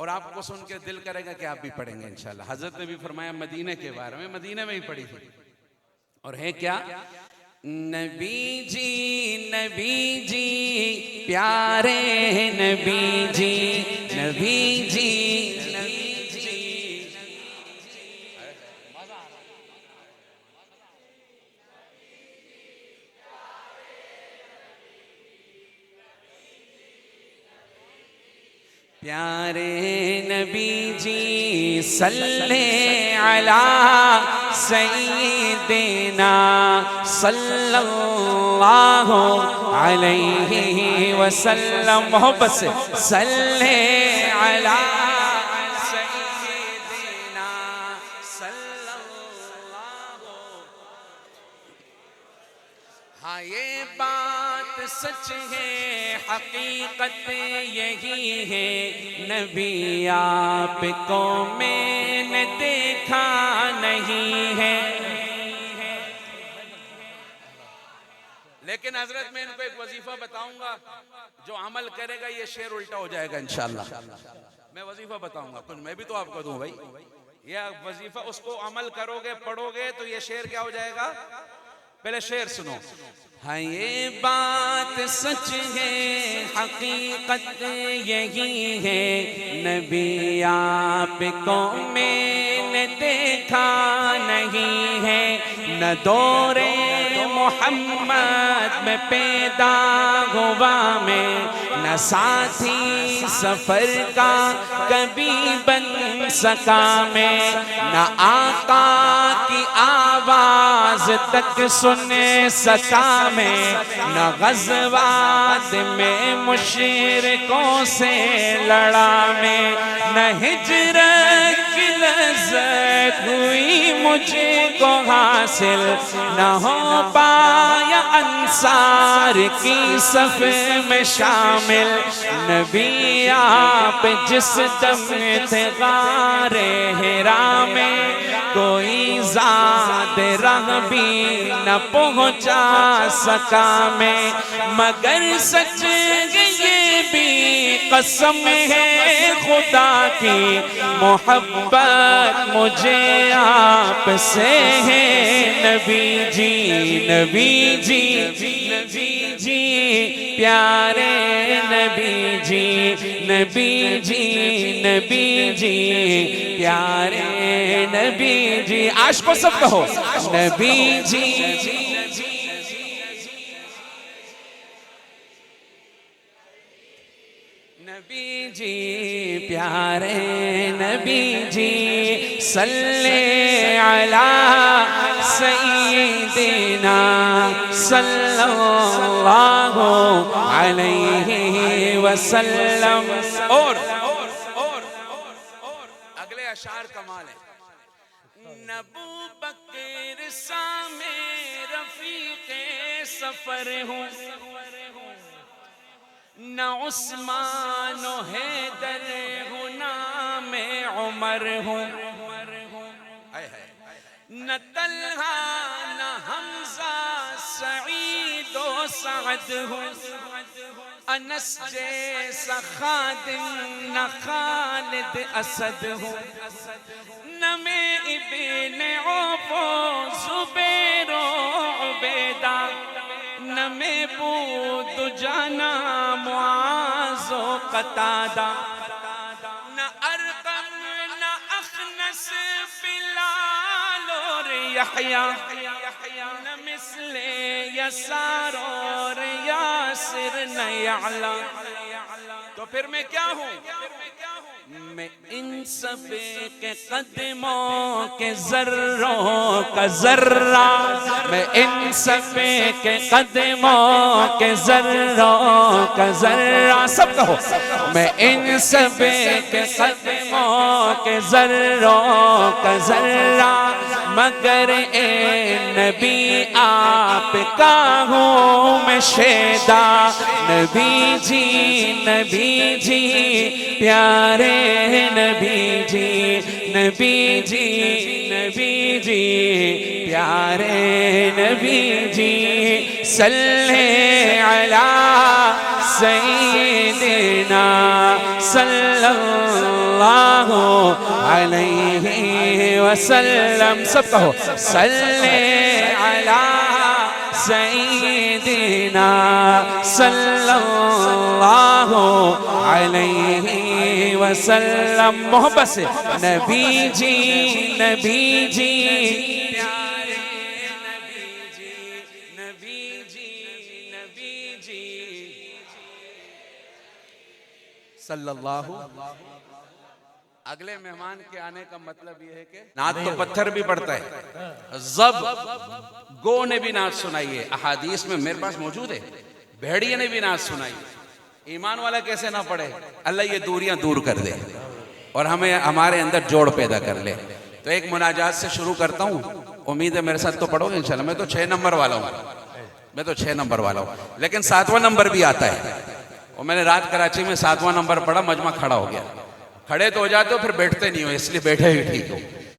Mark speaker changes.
Speaker 1: اور آپ کو سن کے دل کرے گا کہ آپ بھی پڑھیں گے انشاءاللہ. حضرت نے بھی فرمایا مدینہ کے بارے میں، مدینہ میں ہی پڑھی تھی. اور ہے کیا؟ نبی جی پیارے نبی جی، نبی جی نبی جی. پیارے نبی جی صلی علی سیدنا صلی اللہ علیہ وسلم. محبت سے صلی علی سیدنا صلی اللہ. ہاں یہ بات سچ ہے، حقیقت یہی ہے، نبی آپ کو میں نے دیکھا نہیں ہے. لیکن حضرت میں ان کو ایک وظیفہ بتاؤں گا، جو عمل کرے گا یہ شعر الٹا ہو جائے گا انشاءاللہ. میں وظیفہ بتاؤں گا، کچھ میں بھی تو آپ کو دوں بھائی. یہ وظیفہ اس کو عمل کرو گے، پڑھو گے تو یہ شعر کیا ہو جائے گا. پہلے شعر سنو. ہاں یہ بات سچ ہے، حقیقت یہی ہے، نبی آپ کو میں نے دیکھا نہیں ہے. نہ دور محمد میں پیدا ہوا میں، نہ ساتھی سفر کا کبھی بن سکا میں، نہ آقا کی آواز تک سن سکا میں، نہ غزوات میں مشرکوں سے لڑا میں، نہ ہجرت کی لذت ہوئی مجھ کو حاصل، نہ ہو پایا انصار کی صف میں شامل. نبی آپ جس دم تھے غار حرا میں، کوئی زاد راہ بھی نہ پہنچا سکا میں، مگر سچ یہ بھی قسم ہے خدا کی، محبت مجھے آپ سے ہے. نبی جی نبی جی نبی جی پیارے نبی جی، نبی جی نبی جی پیارے نبی جی. عاشقوں سب کہو نبی جی. نبی جی پیارے نبی جی صلی علی سیدنا صلی اللہ علیہ وسلم. اور اگلے اشعار کمال ہیں. نبو بکر سامے رفیق سفر ہوں، نہ عثمان و حیدر ہوں، نام عمر ہوں، نہ طلحہ نہ حمزہ سعید و سعد ہوں، انس جیسا خادم نہ خالد اسد ہوں، نہ میں ابن عوف و زبیر و عبیدہ، نہ میں بود جانا معاذ و قتادہ، نہ ارقم نہ اخنس بلال اور یحییٰ، نہ مثل یسار اور یاسر نہ یعلا. تو پھر میں کیا ہوں؟ میں ان سب کے قدموں کے ذروں کا ذرہ، میں ان سب کے قدموں کے ذروں کا ذرہ. سب کہو میں ان سب کے قدموں کے ذروں کا ذرہ، مگر اے نبی آپ کا ہوں میں شیدا. نبی جی پیارے نبی جی، نبی جی نبی جی پیارے نبی جی صلی علی سیدنا صلی اللہ علیہ وسلم سب کہو صلی علی سیدنا صلی اللہ علیہ وسلم محبت سے نبی جی نبی جی پیارے نبی جی نبی جی نبی جی صلی اللہ. اگلے مہمان کے آنے کا مطلب یہ ہے کہ نعت تو پتھر بھی پڑتا ہے، زب گو نے بھی نعت سنائی ہے، احادیث میں میرے پاس موجود ہے، بھیڑیے نے بھی نعت سنائی. ایمان والا کیسے نہ پڑھے؟ اللہ یہ دوریاں دور کر دے اور ہمیں ہمارے اندر جوڑ پیدا کر لے. تو ایک مناجات سے شروع کرتا ہوں، امید ہے میرے ساتھ تو پڑھو گے انشاءاللہ. میں تو 6 نمبر والا ہوں، لیکن 7واں نمبر بھی آتا ہے. اور میں نے رات کراچی میں 7واں نمبر پڑھا، مجمع کھڑا ہو گیا. کھڑے تو ہو جاتے ہو پھر بیٹھتے نہیں ہو، اس لیے بیٹھے ہی ٹھیک ہو.